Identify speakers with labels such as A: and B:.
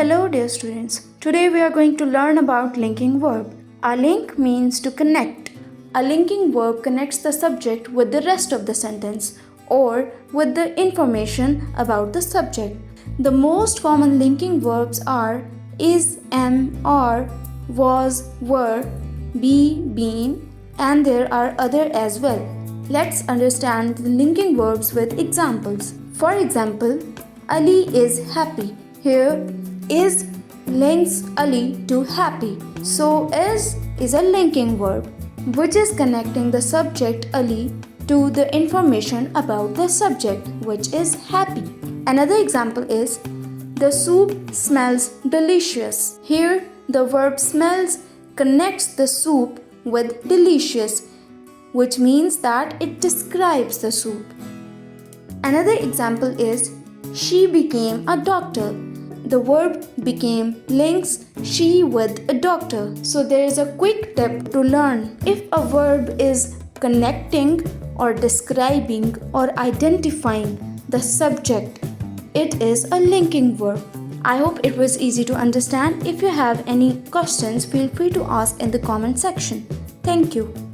A: Hello dear students. Today we are going to learn about linking verb. A link means to connect. A linking verb connects the subject with the rest of the sentence or with the information about the subject. The most common linking verbs are is, am, are, was, were, be, been, and there are other as well. Let's understand the linking verbs with examples. For example, Ali is happy. Here, is links Ali to happy. So, is a linking verb which is connecting the subject Ali to the information about the subject which is happy. Another example is the soup smells delicious. Here, the verb smells connects the soup with delicious, which means that it describes the soup. Another example is she became a doctor. The verb became links she with a doctor. So there is a quick tip to learn. If a verb is connecting or describing or identifying the subject, it is a linking verb. I hope it was easy to understand. If you have any questions, feel free to ask in the comment section. Thank you.